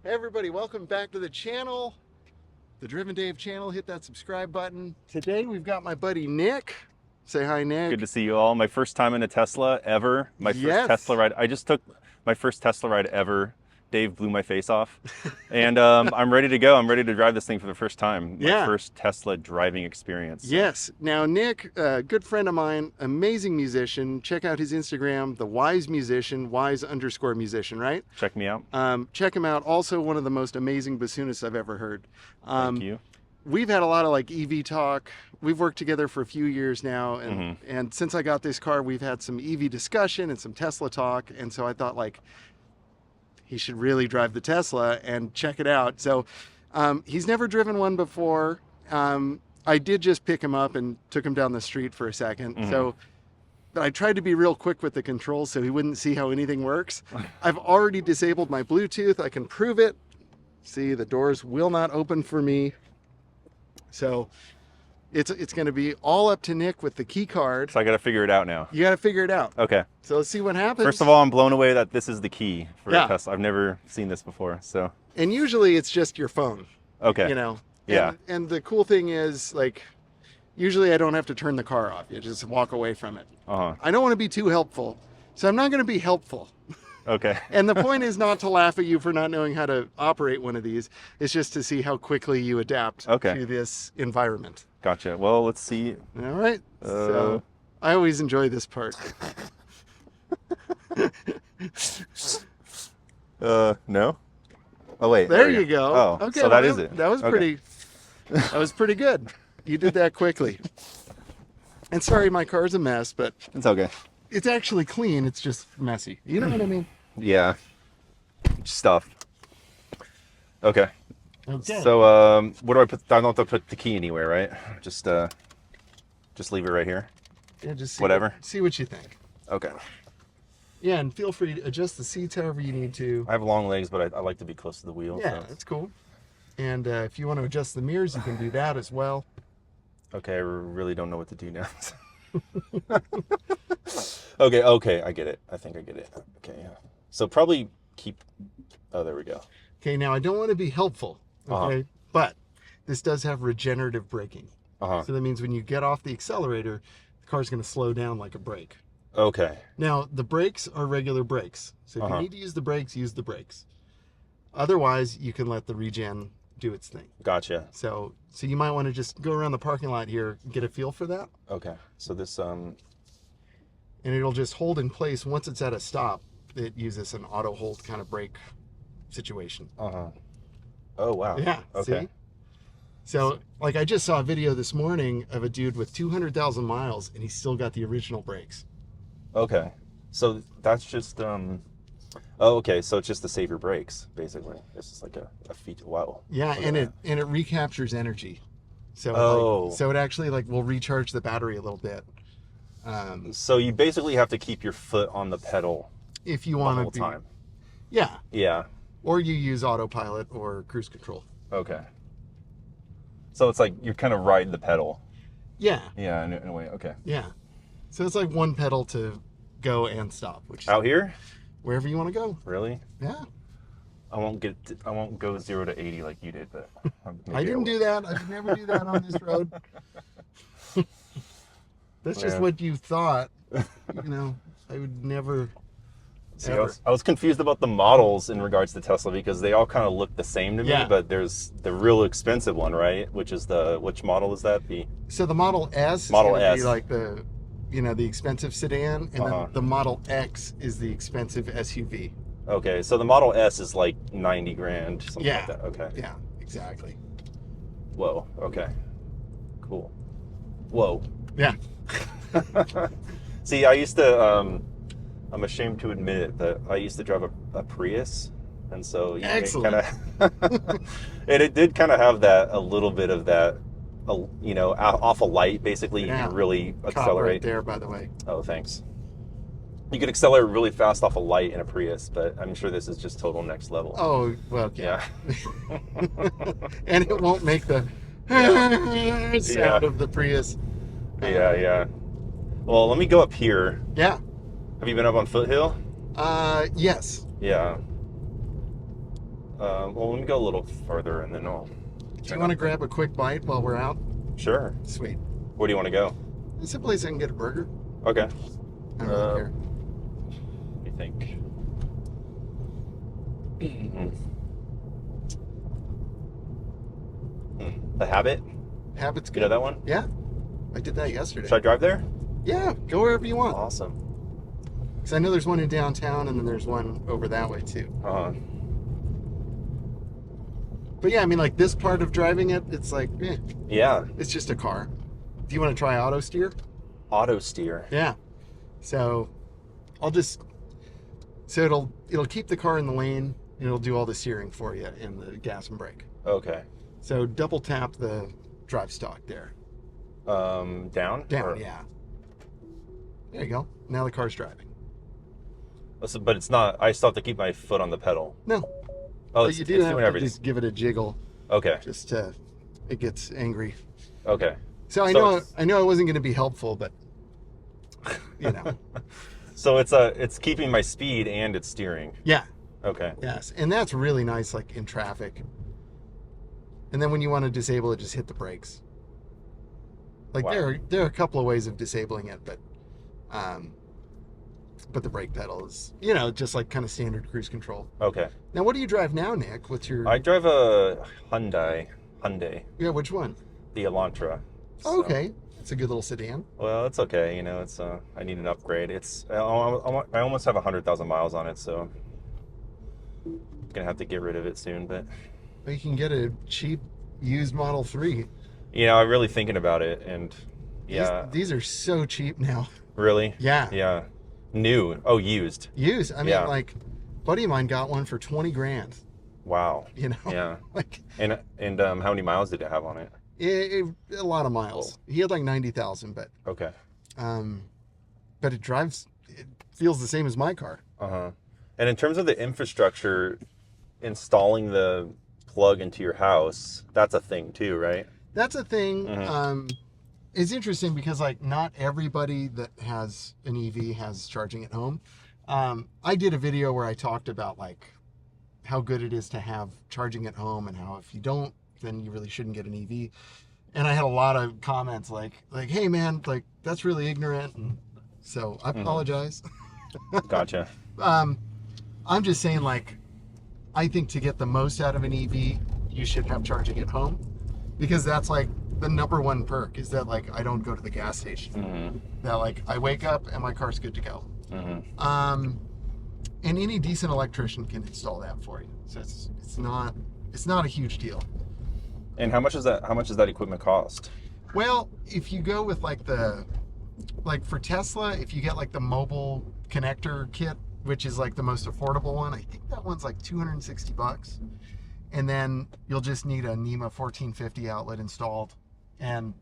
Hey everybody, welcome back to the channel, the Driven Dave channel. Hit that subscribe button. Today we've got my buddy Nick. Say hi, Nick. Good to see you all. My first time in a Tesla ever. My first Yes. Tesla ride. I just took my first Tesla ride ever. Dave blew my face off. And I'm ready to go. I'm ready to drive this thing for the first time. My Yeah. first Tesla driving experience. Yes. Now Nick, a good friend of mine, amazing musician. Check out his Instagram, the Wise Musician, Wise_musician, right? Check me out. Check him out. Also one of the most amazing bassoonists I've ever heard. Thank you. We've had a lot of like EV talk. We've worked together for a few years now, and since I got this car, we've had some EV discussion and some Tesla talk. And so I thought like he should really drive the Tesla and check it out. So he's never driven one before. I did just pick him up and took him down the street for a second. So but I tried to be real quick with the controls so he wouldn't see how anything works. I've already disabled my Bluetooth. I can prove it. See, the doors will not open for me. So it's going to be all up to Nick with the key card. So I got to figure it out now. You got to figure it out. Okay. So let's see what happens. First of all, I'm blown away that this is the key for Yeah. a Tesla. I've never seen this before. So, And usually it's just your phone, okay. you know. Yeah. And the cool thing is, like, usually I don't have to turn the car off. You just walk away from it. Uh-huh. I don't want to be too helpful, so I'm not going to be helpful. Okay. And the point is not to laugh at you for not knowing how to operate one of these. It's just to see how quickly you adapt Okay. to this environment. Gotcha. Well, let's see. All right. So I always enjoy this part. No? Oh, wait. There we you go. Oh, Okay, so well, that is it. That was Okay. pretty. That was pretty good. You did that quickly. And sorry, my car's a mess, but It's okay. it's actually clean. It's just messy. You know what I mean? Yeah. Stuff. Okay. Okay. So, what do I put? I don't have to put the key anywhere, right? Just leave it right here. Yeah, just see whatever. See what you think. Okay. Yeah, and feel free to adjust the seats however you need to. I have long legs, but I like to be close to the wheel. Yeah, So. that's cool. And if you want to adjust the mirrors, you can do that as well. Okay, I really don't know what to do now. Okay, I get it. I think I get it. Okay, yeah. So probably keep. Oh, there we go. Okay, now I don't want to be helpful, okay? But this does have regenerative braking. Uh-huh. So that means when you get off the accelerator, the car's going to slow down like a brake. Okay. Now, the brakes are regular brakes. So if you need to use the brakes, use the brakes. Otherwise, you can let the regen do its thing. Gotcha. So you might want to just go around the parking lot here, get a feel for that. Okay. So this And it'll just hold in place. Once it's at a stop, it uses an auto hold kind of brake situation. Oh wow. Yeah. Okay. See? So, like, I just saw a video this morning of a dude with 200,000 miles, and he's still got the original brakes. Okay. So that's just Oh, okay. So it's just the safer brakes, basically. This is like a feature. Wow. Yeah, Look and at it recaptures energy. So Oh. so it actually like will recharge the battery a little bit. So you basically have to keep your foot on the pedal If you the want whole to be, time. yeah, Yeah. or you use autopilot or cruise control. Okay. So it's like you're kind of riding the pedal. Yeah, Yeah, in a way. Okay. yeah. So it's like one pedal to go and stop, which is Out here? wherever you want to go. Really? Yeah, I won't go 0 to 80 like you did, but I didn't do that. I would never do that on this road. That's just Yeah. what you thought. You know, I would never. See, ever. I was confused about the models in regards to Tesla because they all kind of look the same to me, Yeah. but there's the real expensive one, right? Which model is that? So the Model S is Model going to be S. like the expensive sedan, and then the Model X is the expensive SUV. Okay, so the Model S is like 90 grand, something Yeah. like that. Okay. Yeah, exactly. Whoa. Okay. Cool. Whoa. Yeah. See, I used to. I'm ashamed to admit it, but I used to drive a Prius, and so Excellent. and it did kind of have a little bit of that, off a light. Basically, you Yeah. can really Cop accelerate. right there, by the way. Oh, thanks. You could accelerate really fast off a light in a Prius, but I'm sure this is just total next level. Oh, well, yeah. Yeah. And it won't make the sound Yeah. of the Prius. Yeah. Well, let me go up here. Yeah. Have you been up on Foothill? Yes. Yeah. Well, let me go a little further and then I'll. Do you want to grab a quick bite while we're out? Sure. Sweet. Where do you want to go? It's a place I can get a burger. Okay. I don't really care. Let me think. The Habit? Habit's good. You know that one? Yeah. I did that yesterday. Should I drive there? Yeah, go wherever you want. Awesome. Because I know there's one in downtown and then there's one over that way too. But yeah, I mean, like this part of driving it, it's like, Yeah. it's just a car. Do you want to try Autosteer? Autosteer. Yeah. So it'll keep the car in the lane and it'll do all the steering for you and the gas and brake. Okay. So double tap the drive stalk there. Down? Down, yeah. There you go. Now the car's driving. But it's not, I still have to keep my foot on the pedal. No. Oh, But you do have doing to everything. just give it a jiggle. Okay. Just it gets angry. Okay. So I know I wasn't going to be helpful, but you know. So it's keeping my speed and it's steering. Yeah. Okay. Yes. And that's really nice, like in traffic. And then when you want to disable it, just hit the brakes. Like Wow. there are a couple of ways of disabling it, but the brake pedal is, just like kind of standard cruise control. Okay. Now, what do you drive now, Nick? What's your? I drive a Hyundai. Yeah, which one? The Elantra. Oh, okay, it's a good little sedan. Well, it's okay. It's I need an upgrade. I almost have 100,000 miles on it, so I'm gonna have to get rid of it soon. But You can get a cheap used Model 3. I'm really thinking about it, and yeah, These are so cheap now. really, Yeah. yeah, new. Oh, used. Used. I mean, Yeah. like, buddy of mine got one for 20 grand. Wow. Yeah. Like And how many miles did it have on it? a lot of miles. He had like 90,000, but Okay. it drives. It feels the same as my car. And in terms of the infrastructure, installing the plug into your house, that's a thing too, right? That's a thing. Mm-hmm. It's interesting because like not everybody that has an EV has charging at home. I did a video where I talked about like how good it is to have charging at home and how if you don't, then you really shouldn't get an EV. And I had a lot of comments like, hey man, like that's really ignorant. And so I apologize. Gotcha. I'm just saying like, I think to get the most out of an EV, you should have charging at home because that's like the number one perk is that like I don't go to the gas station. Mm-hmm. That like I wake up and my car's good to go. Mm-hmm. And any decent electrician can install that for you. So it's not a huge deal. And how much does that equipment cost? Well, if you go with like for Tesla, if you get like the mobile connector kit, which is like the most affordable one, I think that one's like $260. And then you'll just need a NEMA 1450 outlet installed. And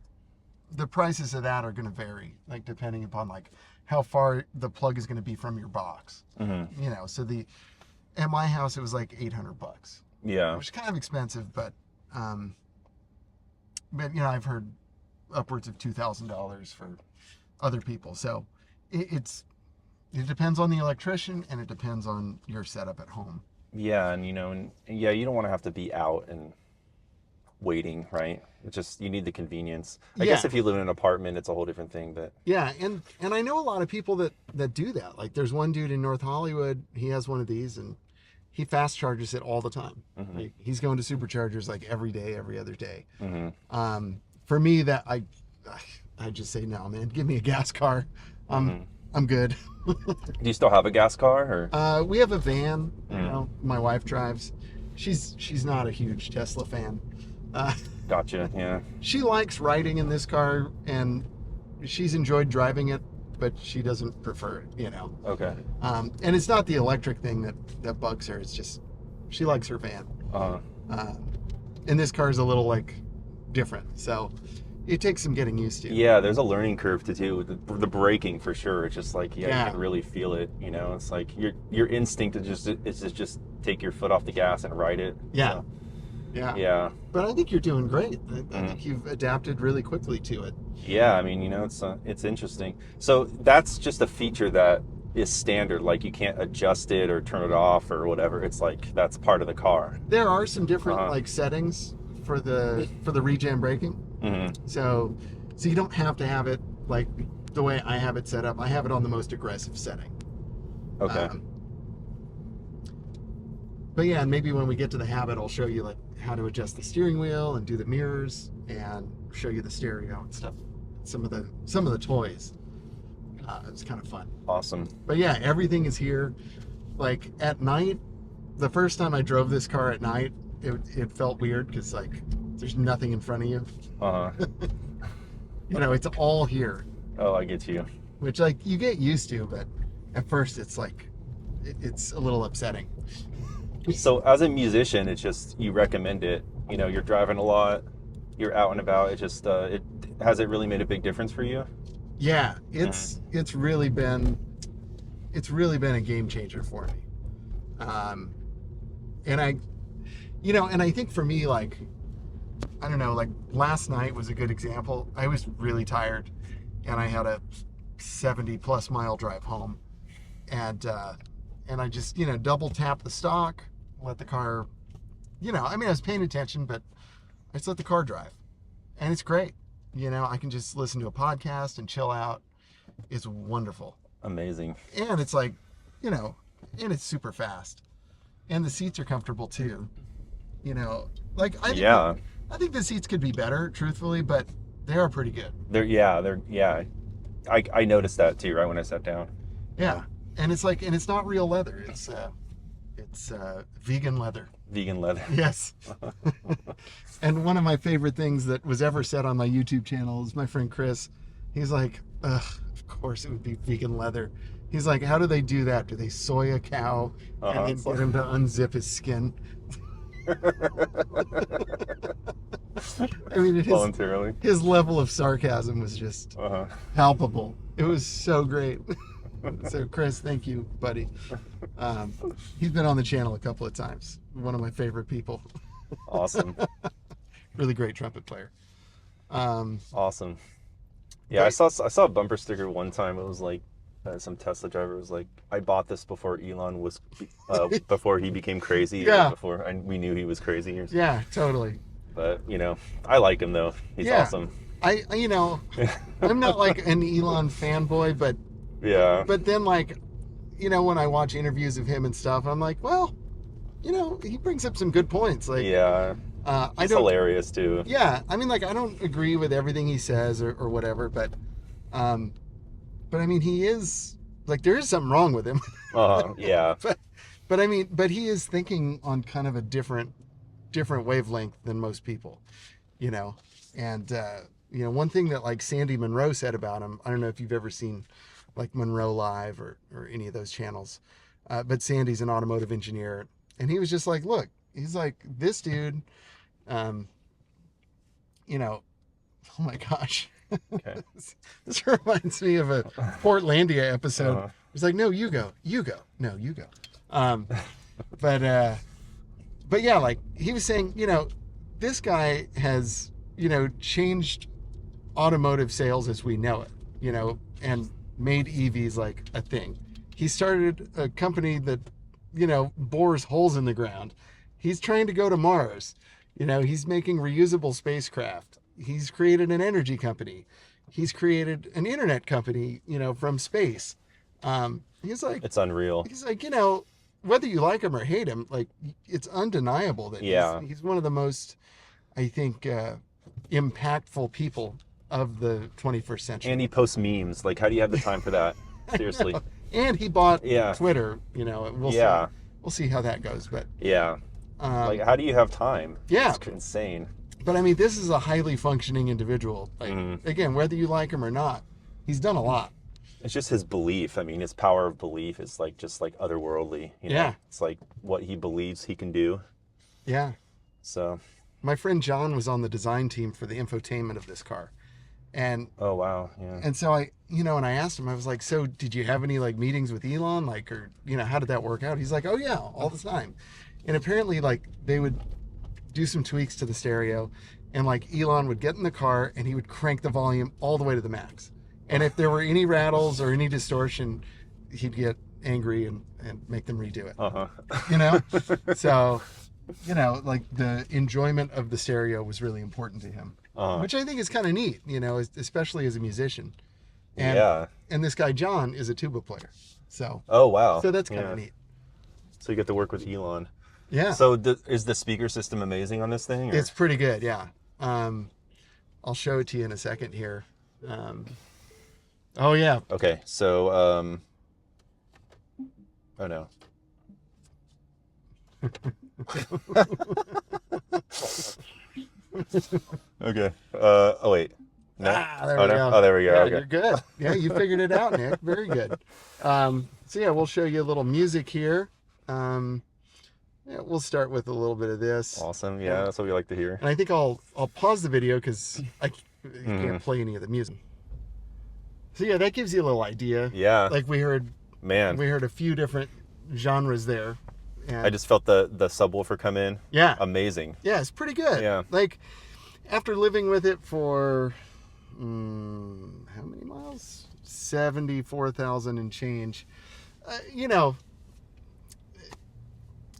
the prices of that are going to vary, like depending upon like how far the plug is going to be from your box. Mm-hmm. So at my house it was like $800, Yeah. which is kind of expensive, but I've heard upwards of $2,000 for other people. So it depends on the electrician and it depends on your setup at home. Yeah, and you don't want to have to be out and waiting, right? It's just you need the convenience. I guess if you live in an apartment, it's a whole different thing. But yeah, and I know a lot of people that do that. Like there's one dude in North Hollywood. He has one of these, and he fast charges it all the time. Mm-hmm. Like, he's going to superchargers like every day, every other day. Mm-hmm. For me, that I just say no, man. Give me a gas car. I'm good. Do you still have a gas car, or? We have a van. My wife drives. She's not a huge Tesla fan. Gotcha. Yeah. She likes riding in this car, and she's enjoyed driving it, but she doesn't prefer it. Okay. And it's not the electric thing that bugs her. It's just she likes her van. And this car is a little like different, so it takes some getting used to. Yeah, there's a learning curve to do. The braking for sure. It's just like you can really feel it. It's like your instinct is to just take your foot off the gas and ride it. Yeah. So, Yeah. yeah. But I think you're doing great. I think you've adapted really quickly to it. Yeah, I mean, it's interesting. So that's just a feature that is standard. Like you can't adjust it or turn it off or whatever. It's like that's part of the car. There are some different like settings for the regen braking. Mm-hmm. So you don't have to have it like the way I have it set up. I have it on the most aggressive setting. Okay. But yeah, and maybe when we get to the habit, I'll show you like how to adjust the steering wheel and do the mirrors and show you the stereo and stuff. Some of the toys. It's kind of fun. Awesome. But yeah, everything is here. Like at night, the first time I drove this car at night, it felt weird because like there's nothing in front of you. You know, it's all here. Oh, I get you. Which like you get used to, but at first it's like it's a little upsetting. So as a musician, it's just you recommend it. You know, you're driving a lot, you're out and about. It just it has it really made a big difference for you? Yeah, it's really been a game changer for me. And I think for me, like, I don't know, like last night was a good example. I was really tired and I had a 70+ mile drive home, and I just, double tapped the stock, let the car, I was paying attention, but I just let the car drive, and it's great. I can just listen to a podcast and chill out. It's wonderful. Amazing. And it's like, and it's super fast, and the seats are comfortable too. I think the seats could be better, truthfully, but they are pretty good. I noticed that too, right when I sat down. Yeah. And it's like, and it's not real leather. It's vegan leather. Vegan leather. Yes. And one of my favorite things that was ever said on my YouTube channel is my friend Chris. He's like, ugh, of course it would be vegan leather. He's like, how do they do that? Do they soy a cow and then get him to unzip his skin? I mean, voluntarily. His level of sarcasm was just palpable. It was so great. So Chris, thank you, buddy. He's been on the channel a couple of times. One of my favorite people. Awesome. Really great trumpet player. Awesome. Yeah, I saw a bumper sticker one time. It was like some Tesla driver was like, I bought this before Elon was before he became crazy. Yeah. We knew he was crazy. Yeah, totally. But I like him though. He's awesome. I'm not like an Elon fanboy, but yeah. But then like, when I watch interviews of him and stuff, I'm like, well, he brings up some good points. Like, yeah. He's hilarious too. Yeah, I mean, like, I don't agree with everything he says or whatever, but I mean, he is like, there is something wrong with him. Yeah. but he is thinking on kind of a different wavelength than most people, and one thing that like Sandy Monroe said about him, I don't know if you've ever seen like Monroe Live or any of those channels, but Sandy's an automotive engineer, and he was just like, look, he's like, this dude, oh my gosh. Okay. This reminds me of a Portlandia episode. It's like, no, you go, no, you go. But yeah, like he was saying, this guy has, changed automotive sales as we know it, and made EVs like a thing. He started a company that, bores holes in the ground. He's trying to go to Mars. He's making reusable spacecraft. He's created an energy company. He's created an internet company, from space. He's like, it's unreal. He's like, whether you like him or hate him, like, it's undeniable that he's one of the most, I think, impactful people of the 21st century. And he posts memes. Like, how do you have the time for that? Seriously. And he bought Twitter. We'll see how that goes. But like, how do you have time? Yeah, it's insane. But I mean, this is a highly functioning individual. Like, again, whether you like him or not, he's done a lot. It's just his belief. I mean, his power of belief is like just like otherworldly. Yeah. It's like what he believes he can do. Yeah. So. My friend John was on the design team for the infotainment of this car. And oh wow, yeah. And so I asked him, I was like, so did you have any like meetings with Elon, like, or how did that work out? He's like, oh yeah, all the time. And apparently like they would do some tweaks to the stereo, and like Elon would get in the car and he would crank the volume all the way to the max. And if there were any rattles or any distortion, he'd get angry and make them redo it. Uh-huh. You know? So, you know, like the enjoyment of the stereo was really important to him, which I think is kind of neat, you know, especially as a musician. And, yeah. And this guy, John, is a tuba player. So, oh, wow. So that's kind of neat. So you get to work with Elon. Yeah. So is the speaker system amazing on this thing? Or? It's pretty good, yeah. I'll show it to you in a second here. Oh, yeah. Okay, so, oh no. Okay. Oh wait. No. There we go. Oh, there we go. Yeah, okay. You're good. Yeah, you figured it out, Nick. Very good. So yeah, we'll show you a little music here. Yeah, we'll start with a little bit of this. Awesome. Yeah, that's what we like to hear. And I think I'll pause the video because I can't play any of the music. So yeah, that gives you a little idea. Yeah. Like we heard a few different genres there. And I just felt the subwoofer come in. Yeah. Amazing. Yeah, it's pretty good. Yeah. Like after living with it for how many miles? 74,000 and change. You know,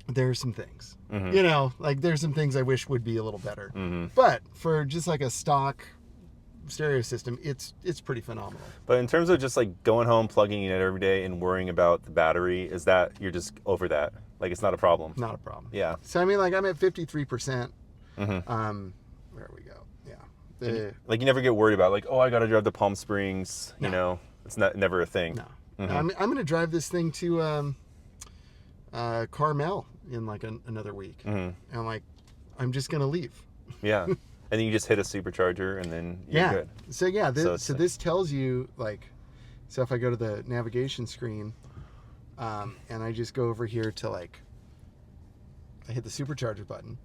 there's some things. You know, like there's some things I wish would be a little better. But for just like a stock stereo system, it's pretty phenomenal. But in terms of just like going home, plugging in it every day and worrying about the battery, is that you're just over that? Like it's not a problem? Not a problem. Yeah. So I mean, like I'm at 53%. There we go. Yeah. Like you never get worried about like, oh, I got to drive to Palm Springs. You know, it's never a thing. No. I'm going to drive this thing to Carmel in like another week. And I'm just going to leave. Yeah. And then you just hit a supercharger and then you're good. So yeah, so this tells you like, so if I go to the navigation screen and I just go over here to like, I hit the supercharger button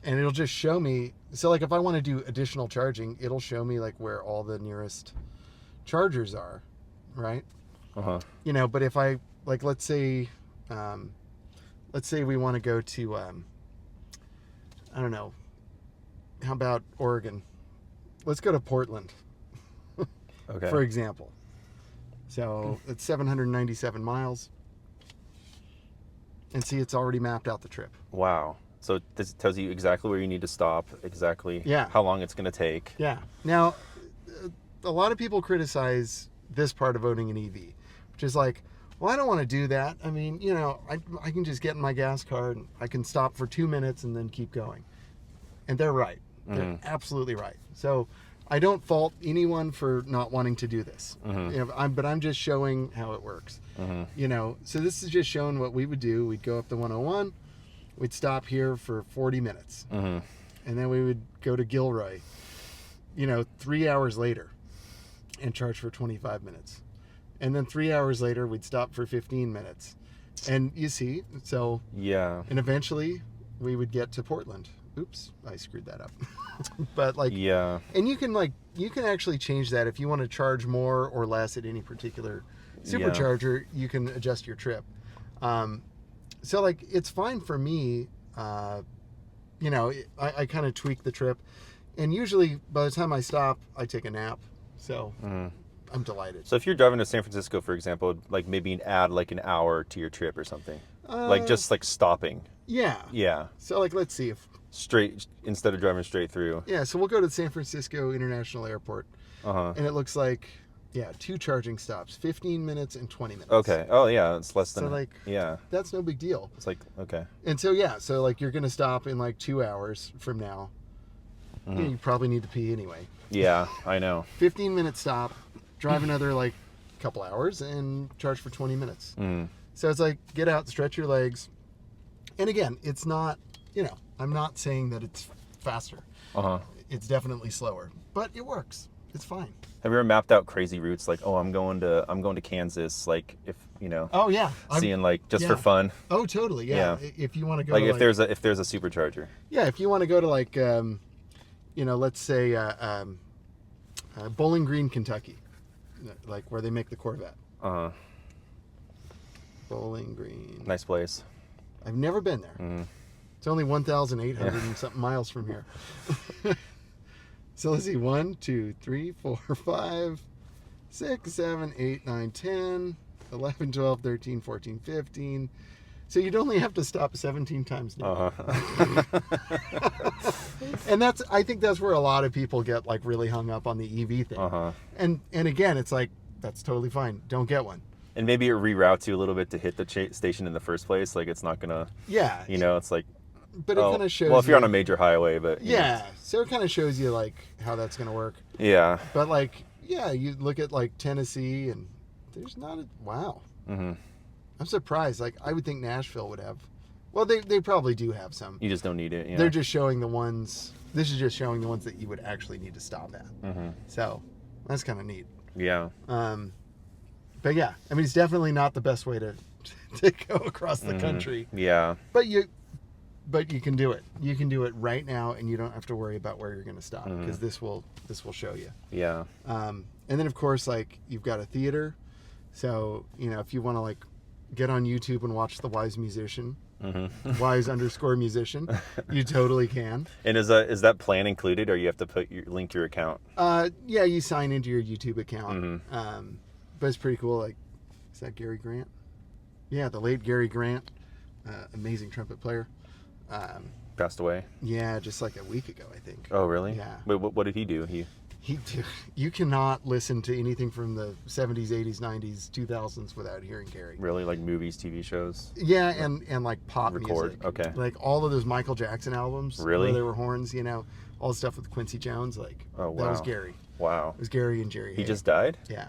and it'll just show me. So like if I want to do additional charging, it'll show me like where all the nearest chargers are, right? You know, but if I like, let's say we want to go to, I don't know, how about Oregon? Let's go to Portland, for example. So it's 797 miles. And see, it's already mapped out the trip. Wow. So this tells you exactly where you need to stop, exactly how long it's going to take. Yeah. Now, a lot of people criticize this part of owning an EV, which is like, well, I don't want to do that. I mean, you know, I can just get in my gas car and I can stop for 2 minutes and then keep going. And they're right. They're absolutely right. So I don't fault anyone for not wanting to do this. You know, but I'm just showing how it works. You know, so this is just showing what we would do. We'd go up the 101. We'd stop here for 40 minutes. And then we would go to Gilroy, you know, 3 hours later and charge for 25 minutes. And then 3 hours later, we'd stop for 15 minutes. And you see, so... Yeah. And eventually, we would get to Portland. Oops, I screwed that up. But like... Yeah. And you can actually change that if you want to charge more or less at any particular supercharger, you can adjust your trip. So like, it's fine for me. You know, I kind of tweak the trip. And usually, by the time I stop, I take a nap. So... I'm delighted. So if you're driving to San Francisco, for example, like maybe add like an hour to your trip or something, like just like stopping. Yeah. Yeah. So like, let's see if straight instead of driving straight through. Yeah. So we'll go to San Francisco International Airport, and it looks like 2 charging stops, 15 minutes and 20 minutes. Okay. Oh yeah, it's less than. So like, that's no big deal. It's like okay. And so so like you're gonna stop in like 2 hours from now. You probably need to pee anyway. Yeah, I know. 15-minute stop. Drive another like couple hours and charge for 20 minutes. So it's like, get out, stretch your legs. And again, it's not, you know, I'm not saying that it's faster. It's definitely slower, but it works. It's fine. Have you ever mapped out crazy routes? Like, oh, I'm going to Kansas. Like, if you know. Oh yeah. Seeing like just for fun. Oh totally. Yeah. If you want to go. Like, to, if there's a supercharger. Yeah, if you want to go to like, you know, let's say Bowling Green, Kentucky. Like where they make the Corvette. Bowling Green. Nice place. I've never been there. It's only 1,800 and something miles from here. So let's see, 1, 2, 3, 4, 5, 6, 7, 8, 9, 10. 11, 12, 13, 14, 15. So you'd only have to stop 17 times now. And I think that's where a lot of people get like really hung up on the EV thing. And again, it's like, that's totally fine. Don't get one. And maybe it reroutes you a little bit to hit the station in the first place. Like it's not gonna, it's like, but it kind of shows. Well, if you're on a major highway, but so it kind of shows you like how that's gonna work. Yeah. But like, you look at like Tennessee, and there's not a wow. I'm surprised. Like I would think Nashville would have. Well, they probably do have some. You just don't need it. Yeah. They're just showing the ones. This is just showing the ones that you would actually need to stop at. So that's kind of neat. Yeah. But yeah, I mean, it's definitely not the best way to go across the country. Yeah. But you can do it. You can do it right now, and you don't have to worry about where you're going to stop because this will show you. Yeah. And then of course, like you've got a theater, so if you want to like get on YouTube and watch The Wise Musician, Wise_musician, you totally can. And is that plan included, or you have to link your account? Yeah, you sign into your YouTube account. But it's pretty cool. Like, is that Gary Grant? Yeah, the late Gary Grant, amazing trumpet player. Passed away. Yeah, just like a week ago, I think. Oh, really? Yeah. Wait, what did he do? You cannot listen to anything from the 70s, 80s, 90s, 2000s without hearing Gary. Really? Like movies, TV shows? Yeah, and like pop music. Okay. Like all of those Michael Jackson albums. Really? Where there were horns, all the stuff with Quincy Jones. Like, oh, wow. That was Gary. Wow. It was Gary and Jerry. He just died? Yeah.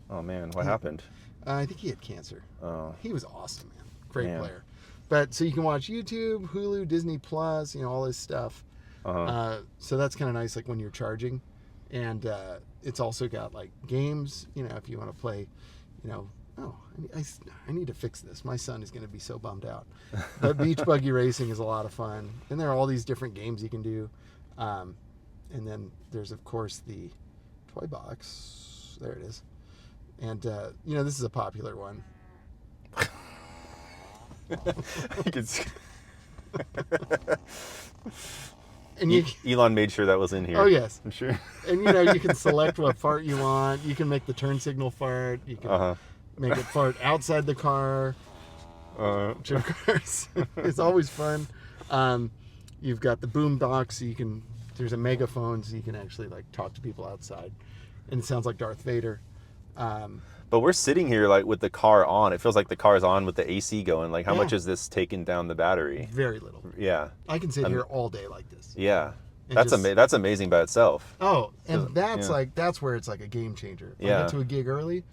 Oh, man. What happened? I think he had cancer. Oh. He was awesome, man. Great player. But so you can watch YouTube, Hulu, Disney Plus, all this stuff. So that's kind of nice, like when you're charging. And it's also got like games, if you want to play, I need to fix this. My son is going to be so bummed out. But beach buggy racing is a lot of fun. And there are all these different games you can do. And then there's, of course, the toy box. There it is. And, this is a popular one. And Elon made sure that was in here. Oh, yes. I'm sure. And, you can select what fart you want. You can make the turn signal fart. You can make it fart outside the car. Which, of course, it's always fun. You've got the boom box. So there's a megaphone, so you can actually, like, talk to people outside. And it sounds like Darth Vader. But we're sitting here like with the car on. It feels like the car is on with the AC going. Like how much is this taking down the battery? Very little. Yeah. I can sit here all day like this. Yeah. That's amazing by itself. Oh, and that's where it's like a game changer. If I get to a gig early,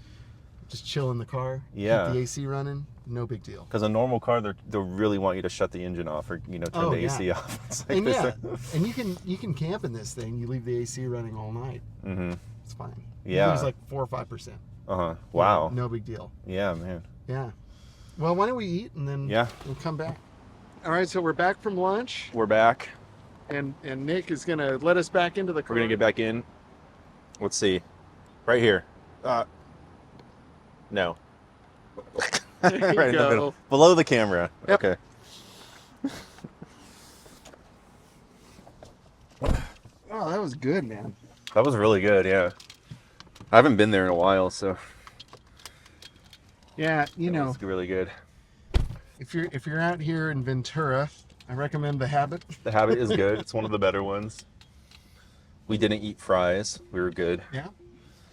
just chill in the car, keep the AC running, no big deal. Because a normal car, they'll really want you to shut the engine off or turn the AC off. It's like and you can camp in this thing. You leave the AC running all night. It's fine. Yeah. You lose like 4 or 5%. Wow. No big deal. Yeah, man. Yeah. Well, why don't we eat and then we'll come back. All right, so we're back from lunch. We're back. And Nick is going to let us back into the car. We're going to get back in. Let's see. Right here. No. There you right in go. the middle. Below the camera. Yep. Okay. Oh, that was good, man. That was really good, yeah. I haven't been there in a while, so. Yeah, It's really good. If you're out here in Ventura, I recommend The Habit. The Habit is good. It's one of the better ones. We didn't eat fries. We were good. Yeah.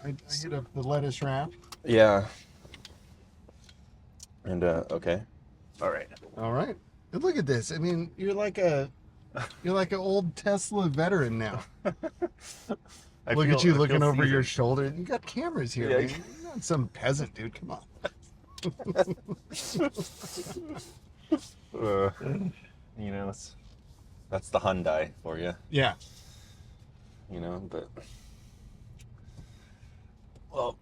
I hit up the lettuce wrap. Yeah. And okay. All right. All right. And look at this. I mean, you're like an old Tesla veteran now. Look at you looking over your shoulder. You got cameras here, man. You're not some peasant, dude. Come on. That's the Hyundai for you. Yeah. But well,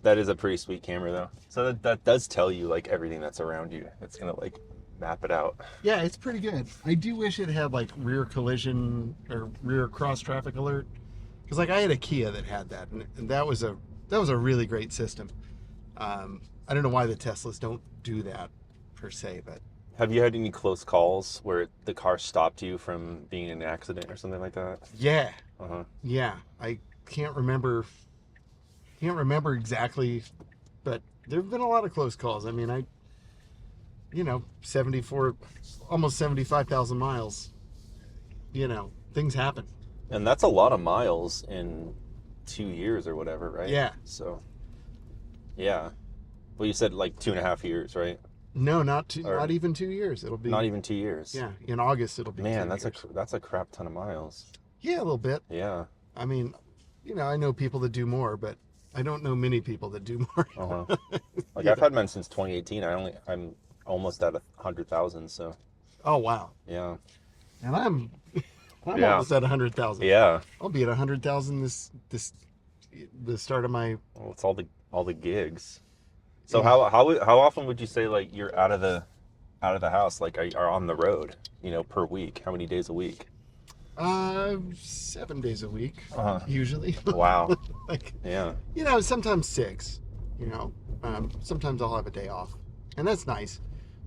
that is a pretty sweet camera though. So that does tell you like everything that's around you. It's gonna like map it out. Yeah, it's pretty good. I do wish it had like rear collision or rear cross traffic alert, because like I had a Kia that had that, and that was a really great system. I don't know why the Teslas don't do that per se, but have you had any close calls where the car stopped you from being in an accident or something like that? Yeah. Yeah, I can't remember. can't remember exactly, but there have been a lot of close calls. I mean, 74, almost 75,000 miles. Things happen. And that's a lot of miles in 2 years or whatever, right? Yeah. So, yeah. Well, you said like 2.5 years, right? No, not even 2 years. It'll be not even 2 years. Yeah, in August it'll be. Man, 2 years. that's a crap ton of miles. Yeah, a little bit. Yeah. I mean, I know people that do more, but I don't know many people that do more. Uh-huh. Like I've had mine since 2018. I'm almost at 100,000. So. Oh wow. Yeah. And I'm almost at 100,000. Yeah. I'll be at 100,000 the start of my. Well, it's all the gigs. So how often would you say like you're out of the house, like are on the road, per week? How many days a week? 7 days a week, Uh-huh. usually. Wow. Like, yeah. Sometimes 6. Sometimes I'll have a day off, and that's nice.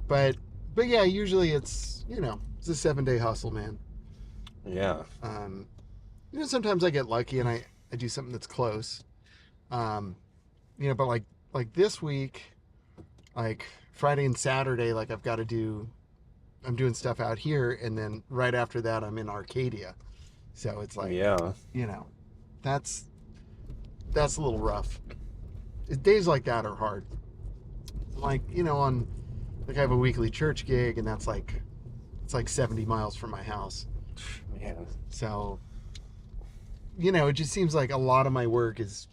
But yeah, usually it's it's a 7-day hustle, man. Yeah. Sometimes I get lucky and I do something that's close. But like this week, like Friday and Saturday, like I'm doing stuff out here, and then right after that I'm in Arcadia. So it's like, that's a little rough. Days like that are hard. Like, I have a weekly church gig, and it's like 70 miles from my house. Man. So, it just seems like a lot of my work is,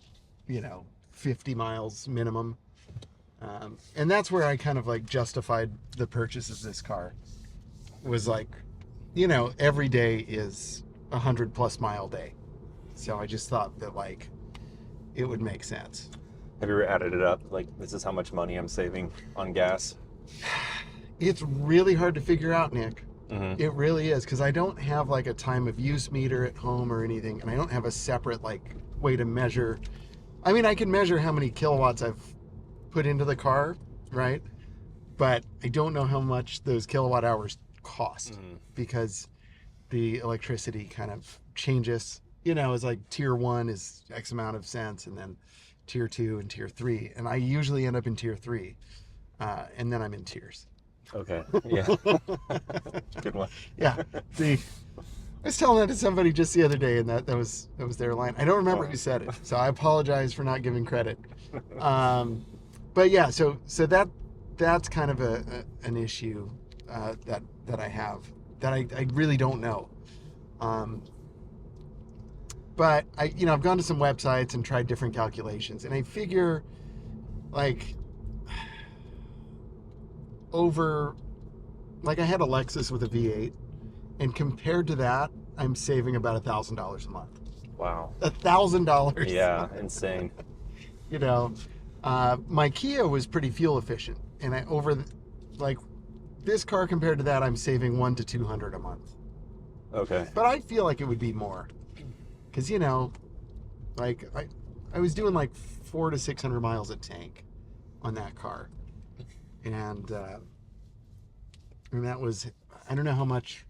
50 miles minimum. And that's where I kind of like justified the purchase of this car. Was like, every day is 100+ mile day. So I just thought that like it would make sense. Have you ever added it up? Like, this is how much money I'm saving on gas? It's really hard to figure out, Nick. Mm-hmm. It really is, because I don't have like a time of use meter at home or anything, and I don't have a separate like way to measure. I mean, I can measure how many kilowatts I've put into the car, right? But I don't know how much those kilowatt hours cost, because the electricity kind of changes. It's like tier 1 is X amount of cents, and then tier 2 and tier 3. And I usually end up in tier 3, and then I'm in tiers. Okay. Yeah. Good one. Yeah. I was telling that to somebody just the other day, and that was their line. I don't remember who said it, so I apologize for not giving credit. But yeah, so that's kind of an issue that I have, that I really don't know. But I've gone to some websites and tried different calculations, and I figure like I had a Lexus with a V8, and compared to that, I'm saving about $1,000 a month. Wow. $1,000. Yeah, insane. My Kia was pretty fuel efficient, and this car compared to that, I'm saving $100 to $200 a month. Okay. But I feel like it would be more, because like I was doing like 400 to 600 miles a tank on that car, and that was, I don't know how much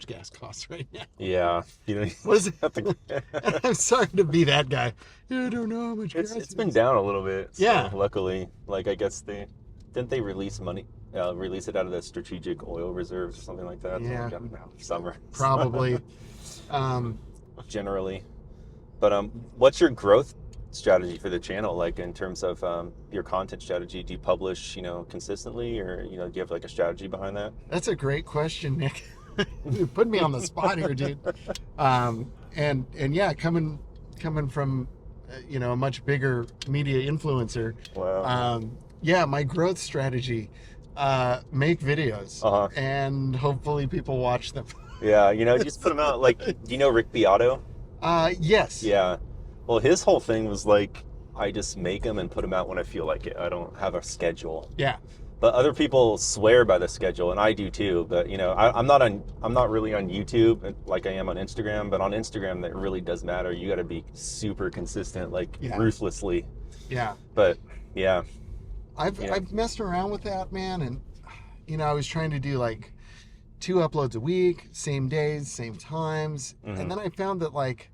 gas costs right now. Yeah. What is it? I'm sorry to be that guy. Yeah, I don't know how much gas. It's been down a little bit. So yeah. Luckily, like I guess didn't they release it out of the strategic oil reserves or something like that? Yeah. Summer. Probably. Generally. But what's your growth strategy for the channel, like in terms of your content strategy? Do you publish consistently, or do you have like a strategy behind that? That's a great question, Nick. You put me on the spot here, dude. And yeah, coming from a much bigger media influencer. Wow. Yeah, my growth strategy, make videos, and hopefully people watch them. Yeah, just put them out. Like, do you know Rick Beato? Yes. Yeah. Well, his whole thing was like, I just make them and put them out when I feel like it. I don't have a schedule. Yeah. But other people swear by the schedule, and I do too. But I'm not really on YouTube like I am on Instagram. But on Instagram, that really does matter. You got to be super consistent, like ruthlessly. Yeah. But yeah, I've messed around with that, man, and I was trying to do like 2 uploads a week, same days, same times, and then I found that like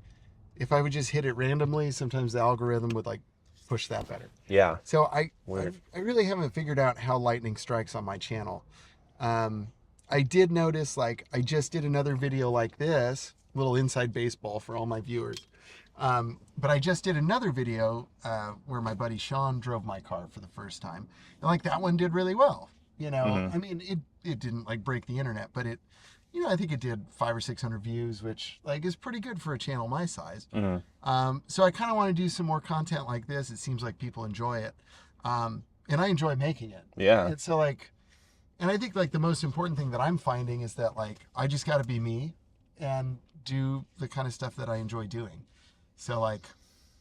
if I would just hit it randomly, sometimes the algorithm would like push that better. Yeah. So I really haven't figured out how lightning strikes on my channel. I did notice, like, I just did another video like this, little inside baseball for all my viewers. But I just did another video where my buddy Sean drove my car for the first time. And like that one did really well. You know, I mean, it didn't like break the internet, but it, you know, I think it did 500 or 600 views, which like is pretty good for a channel my size. So I kind of want to do some more content like this. It seems like people enjoy it. And I enjoy making it. Yeah. And so like, and I think like the most important thing that I'm finding is that like, I just got to be me and do the kind of stuff that I enjoy doing. So like,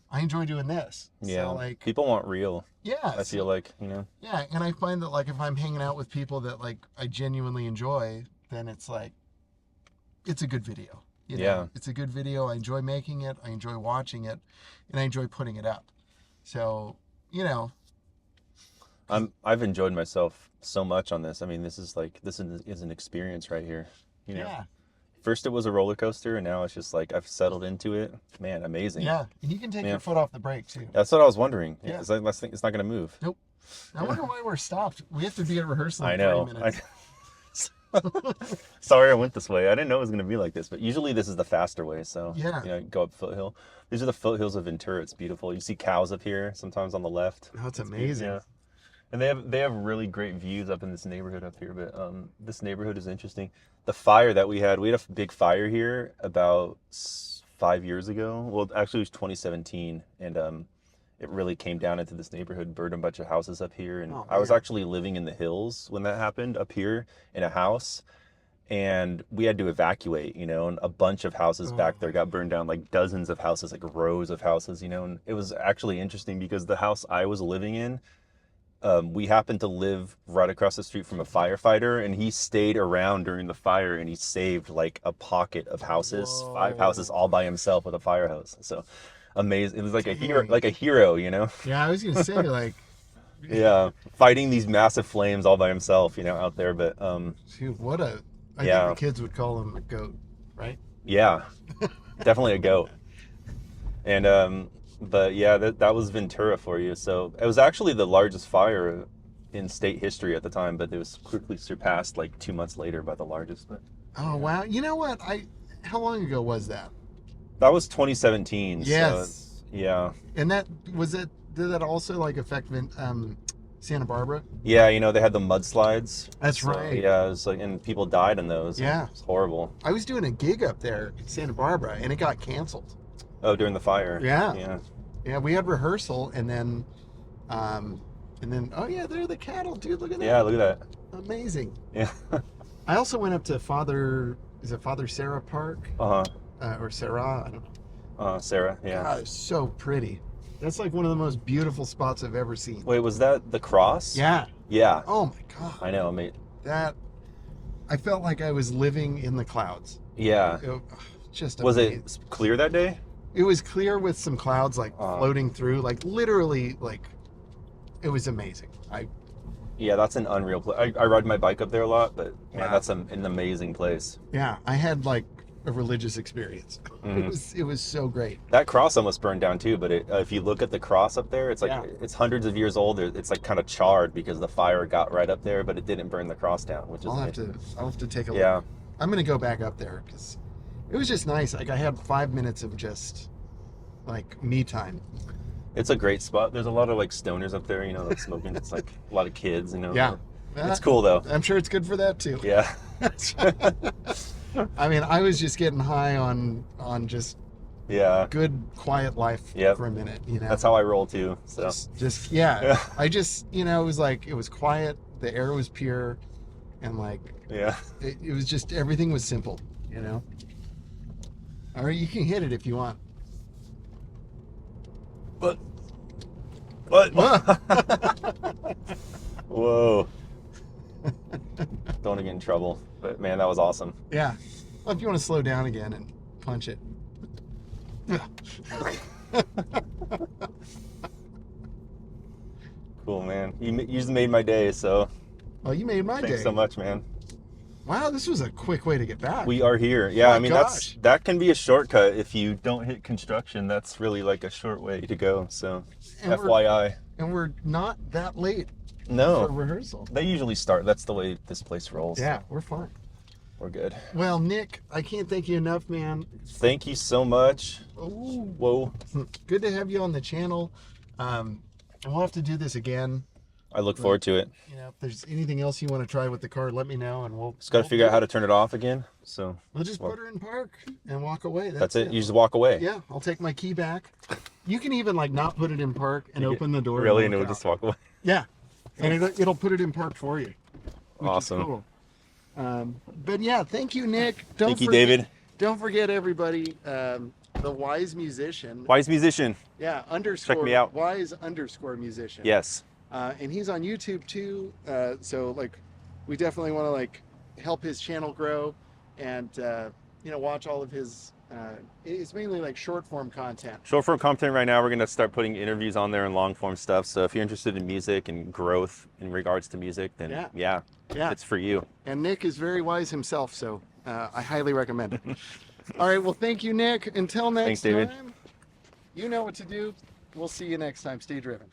I enjoy doing this. Yeah. So like, people want real. Yeah. I feel like, you know. Yeah. And I find that like, if I'm hanging out with people that like I genuinely enjoy, then it's like, it's a good video. You know? Yeah. It's a good video. I enjoy making it. I enjoy watching it, and I enjoy putting it up. So, you know. I've enjoyed myself so much on this. I mean, this is an experience right here. You know. Yeah. First it was a roller coaster, and now it's just like I've settled into it. Man, amazing. Yeah, and you can take your foot off the brake too. That's what I was wondering. Yeah. I think it's not going to move. Nope. I wonder why we're stopped. We have to be at rehearsal in I know. 30 minutes. Sorry I went this way. I didn't know it was going to be like this, but usually this is the faster way. So Yeah. you know, go up foothill. These are the foothills of Ventura. It's beautiful. You see cows up here sometimes on the left. Oh, it's amazing. Yeah. And they have really great views up in this neighborhood up here. But this neighborhood is interesting. The fire that we had a big fire here about 5 years ago. Well, actually it was 2017, and it really came down into this neighborhood, burned a bunch of houses up here. And I was actually living in the hills when that happened up here in a house, and we had to evacuate, you know, and a bunch of houses back there got burned down, like dozens of houses, like rows of houses, you know. And it was actually interesting because the house I was living in, we happened to live right across the street from a firefighter, and he stayed around during the fire, and he saved like a pocket of houses, 5 houses all by himself with a fire hose. So amazing. It was like a hero, you know. Yeah, I was gonna say like. Yeah, fighting these massive flames all by himself, you know, out there. But Dude, I think the kids would call him a goat, right? Yeah, definitely a goat. And but yeah, that was Ventura for you. So it was actually the largest fire in state history at the time, but it was quickly surpassed like 2 months later by the largest. But oh wow, you know what? How long ago was that? That was 2017. Yes. So yeah. And did that also like affect Santa Barbara? Yeah, you know, they had the mudslides. That's right. Yeah, it was like, and people died in those. Yeah. It was horrible. I was doing a gig up there in Santa Barbara, and it got canceled. Oh, during the fire. Yeah. Yeah. Yeah, we had rehearsal, and then oh yeah, there are the cattle, dude. Look at that. Yeah, look at that. Amazing. Yeah. I also went up to Father Sarah Park? Or Sarah, I don't know. Sarah, yeah. God, it's so pretty. That's like one of the most beautiful spots I've ever seen. Wait, was that the cross? Yeah. Yeah. Oh my God. I know, mate. I felt like I was living in the clouds. Yeah. Just was amazing. it clear that day? It was clear with some clouds like floating through, like literally, like it was amazing. Yeah, that's an unreal place. I ride my bike up there a lot, but man, Wow. that's an amazing place. Yeah, I had like a religious experience. It was so great. That cross almost burned down too, but if you look at the cross up there, it's like it's hundreds of years old. It's like kind of charred because the fire got right up there, but it didn't burn the cross down, which is I'll have to take a look. Yeah. I'm gonna go back up there because it was just nice. Like I had 5 minutes of just like me time. It's a great spot. There's a lot of like stoners up there, you know, like smoking. It's like a lot of kids, you know. Yeah. It's cool though. I'm sure it's good for that too. Yeah. I mean, I was just getting high on just good quiet life for a minute, you know. That's how I roll too. So just yeah. I just, you know, it was quiet, the air was pure, and like it was just everything was simple, you know. All right, you can hit it if you want. But whoa. Don't want to get in trouble. But man, that was awesome. Yeah. Well, if you want to slow down again and punch it. Cool, man. You just made my day, so. Well, you made my day. Thanks so much, man. Wow, this was a quick way to get back. We are here. Yeah, My I mean gosh. that can be a shortcut if you don't hit construction. That's really like a short way to go. So, And FYI. we're not that late for No, rehearsal. they usually start. That's the way this place rolls. Yeah, we're fine. We're good. Well, Nick, I can't thank you enough, man. Thank you so much. Ooh, Whoa. good to have you on the channel. And we'll have to do this again. I look forward to it. You know, if there's anything else you want to try with the car, let me know, and we'll Just got to figure out how to turn it off again. So We'll just put her in park and walk away. that's it. You just walk away. Yeah, I'll take my key back. You can even like not put it in park and open the door. Really, and walk it'll out. just walk away. Yeah, and it'll put it in park for you. Which Awesome. Is cool. But yeah, thank you, Nick. Thank you, David. Don't forget, everybody, the Wise Musician. Wise musician. Yeah, underscore. Check me out. Wise underscore musician. Yes. And he's on YouTube too. So like, we definitely want to like help his channel grow, and you know, watch all of his. It's mainly like short form content. Short form content right now. We're gonna start putting interviews on there and long form stuff. So if you're interested in music and growth in regards to music, then yeah, it's for you. And Nick is very wise himself, so I highly recommend it. All right, well, thank you, Nick. Until next Thanks, David. time, you know what to do. We'll see you next time. Stay driven.